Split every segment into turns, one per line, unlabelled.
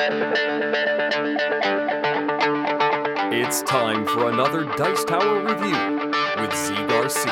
It's time for another Dice Tower review with Z Garcia.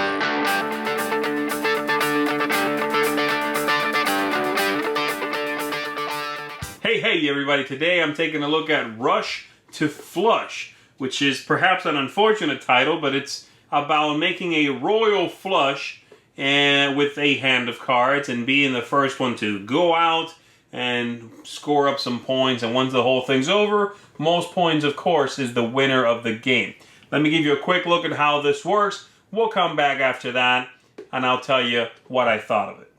Hey everybody, today I'm taking a look at Rush to Flush, which is perhaps an unfortunate title, but it's about making a royal flush with a hand of cards and being the first one to go out and score up some points. And once the whole thing's over, most points, of course, is the winner of the game. Let me give you a quick look at how this works. We'll come back after that, and I'll tell you what I thought of it.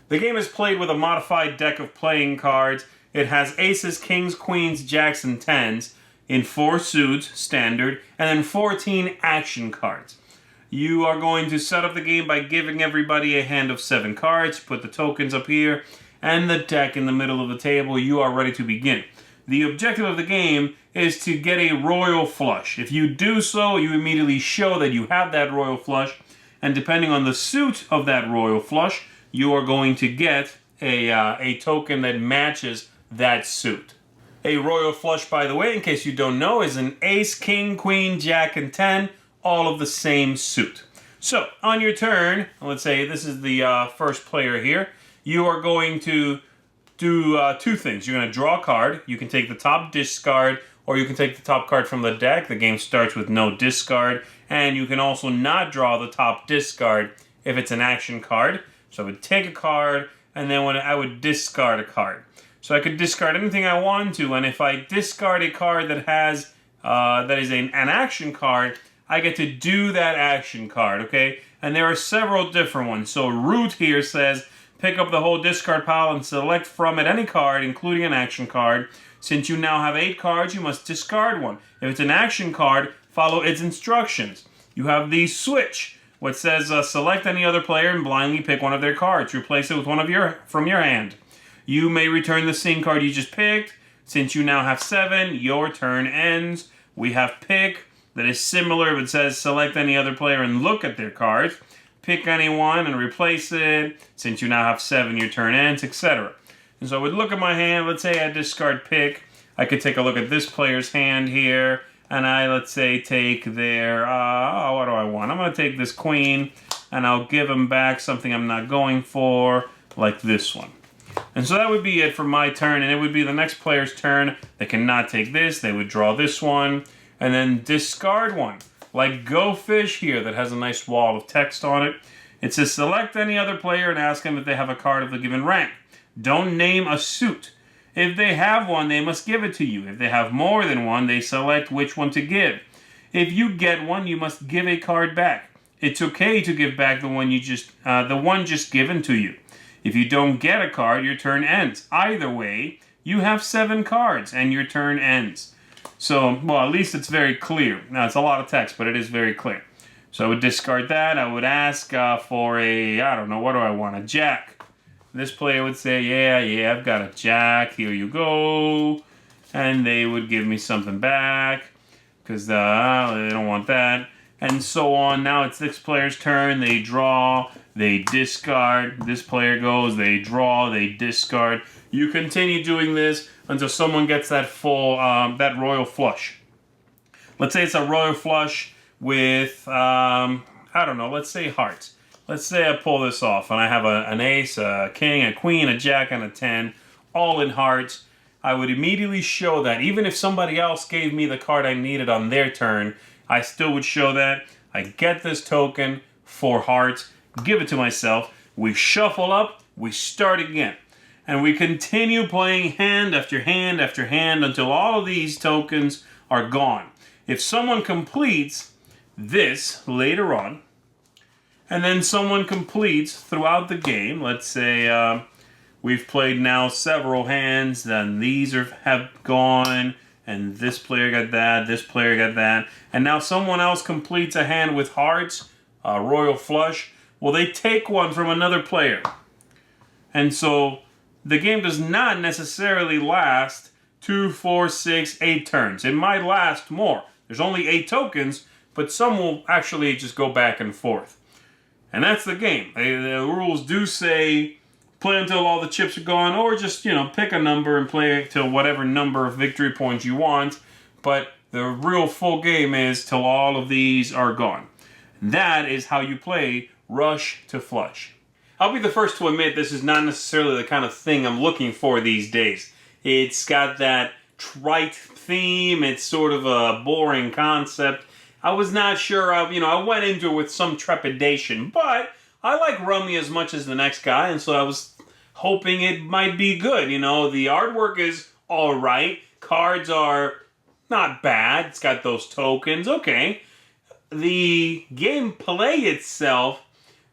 The game is played with a modified deck of playing cards. It has aces, kings, queens, jacks, and tens in 4 suits, standard, and then 14 action cards. You are going to set up the game by giving everybody a hand of 7 cards, put the tokens up here, and the deck in the middle of the table. You are ready to begin. The objective of the game is to get a royal flush. If you do so, you immediately show that you have that royal flush, and depending on the suit of that royal flush, you are going to get a token that matches that suit. A royal flush, by the way, in case you don't know, is an ace, king, queen, jack, and 10, all of the same suit. So, on your turn, let's say this is the first player here, you are going to do 2 things. You're going to draw a card. You can take the top discard, or you can take the top card from the deck. The game starts with no discard, and you can also not draw the top discard if it's an action card. So I would take a card, and then I would discard a card. So I could discard anything I want to, and if I discard a card that has that is an action card, I get to do that action card, okay? And there are several different ones. So Root here says, pick up the whole discard pile and select from it any card, including an action card. Since you now have 8 cards, you must discard one. If it's an action card, follow its instructions. You have the Switch, which says select any other player and blindly pick one of their cards. Replace it with one from your hand. You may return the same card you just picked. Since you now have 7, your turn ends. We have Pick, that is similar, but says select any other player and look at their cards. Pick anyone and replace it. Since you now have 7, your turn ends, etc. And so I would look at my hand. Let's say I discard Pick. I could take a look at this player's hand here. And let's say, take their, what do I want? I'm going to take this queen, and I'll give them back something I'm not going for, like this one. And so that would be it for my turn, and it would be the next player's turn. They cannot take this. They would draw this one, and then discard one, like Go Fish here that has a nice wall of text on it. It says, select any other player and ask them if they have a card of the given rank. Don't name a suit. If they have one, they must give it to you. If they have more than one, they select which one to give. If you get one, you must give a card back. It's okay to give back the one just given to you. If you don't get a card, your turn ends. Either way, you have 7 cards and your turn ends. So, well, at least it's very clear. Now, it's a lot of text, but it is very clear. So I would discard that. I would ask for I don't know, what do I want? A jack. This player would say, yeah, I've got a jack. Here you go. And they would give me something back because they don't want that. And so on. Now it's this player's turn. They draw. They discard. This player goes. They draw. They discard. You continue doing this until someone gets that full, that royal flush. Let's say it's a royal flush with, I don't know, let's say hearts. Let's say I pull this off and I have an ace, a king, a queen, a jack, and a 10, all in hearts. I would immediately show that. Even if somebody else gave me the card I needed on their turn, I still would show that. I get this token for hearts, give it to myself. We shuffle up, we start again. And we continue playing hand after hand after hand until all of these tokens are gone. If someone completes this later on, and then someone completes throughout the game, let's say we've played now several hands, then these have gone, and this player got that, this player got that, and now someone else completes a hand with hearts, a royal flush. Well, they take one from another player. And so the game does not necessarily last 2, 4, 6, 8 turns. It might last more. There's only 8 tokens, but some will actually just go back and forth. And that's the game. The rules do say play until all the chips are gone, or just, pick a number and play till whatever number of victory points you want. But the real full game is till all of these are gone. That is how you play Rush to Flush. I'll be the first to admit this is not necessarily the kind of thing I'm looking for these days. It's got that trite theme. It's sort of a boring concept. I was not sure. I went into it with some trepidation, but I like Rummy as much as the next guy, and so I was hoping it might be good. The artwork is all right. Cards are not bad. It's got those tokens. Okay. The gameplay itself,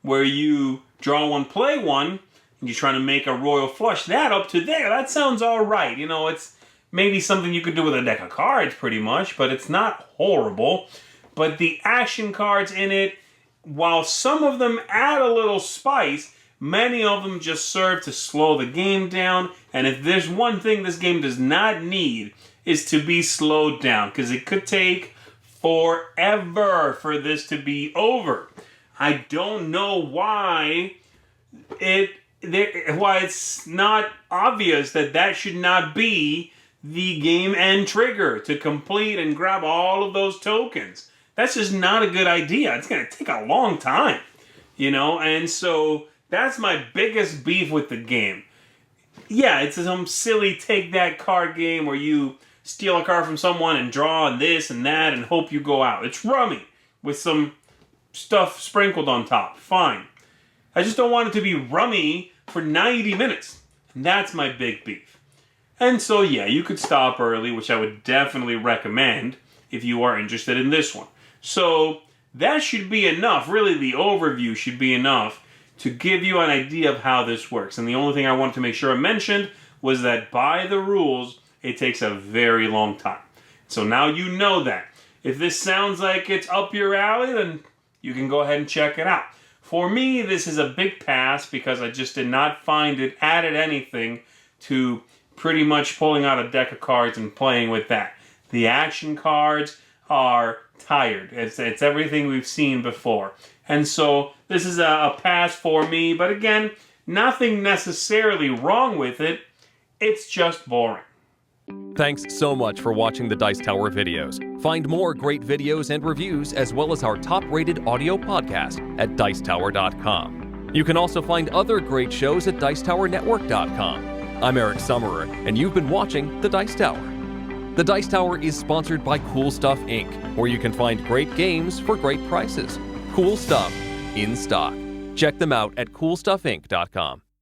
where you draw one, play one, and you're trying to make a royal flush, that up to there, that sounds all right. It's maybe something you could do with a deck of cards pretty much, but it's not horrible. But the action cards in it, while some of them add a little spice, many of them just serve to slow the game down. And if there's one thing this game does not need, is to be slowed down, because it could take forever for this to be over. I don't know why it's not obvious that should not be the game end trigger to complete and grab all of those tokens. That's just not a good idea. It's going to take a long time, and so that's my biggest beef with the game. Yeah, it's some silly take that card game where you steal a card from someone and draw and this and that and hope you go out. It's Rummy with some stuff sprinkled on top. Fine. I just don't want it to be Rummy for 90 minutes. And that's my big beef. And so, yeah, you could stop early, which I would definitely recommend if you are interested in this one. So that should be enough. Really, the overview should be enough to give you an idea of how this works. And the only thing I wanted to make sure I mentioned was that by the rules, it takes a very long time. So now you know that. If this sounds like it's up your alley, then you can go ahead and check it out. For me, this is a big pass because I just did not find it added anything to pretty much pulling out a deck of cards and playing with that. The action cards are tired. It's everything we've seen before. And so this is a pass for me. But again, nothing necessarily wrong with it. It's just boring.
Thanks so much for watching the Dice Tower videos. Find more great videos and reviews, as well as our top-rated audio podcast at Dicetower.com. You can also find other great shows at Dicetowernetwork.com. I'm Eric Summerer, and you've been watching The Dice Tower. The Dice Tower is sponsored by Cool Stuff Inc., where you can find great games for great prices. Cool stuff in stock. Check them out at CoolStuffInc.com.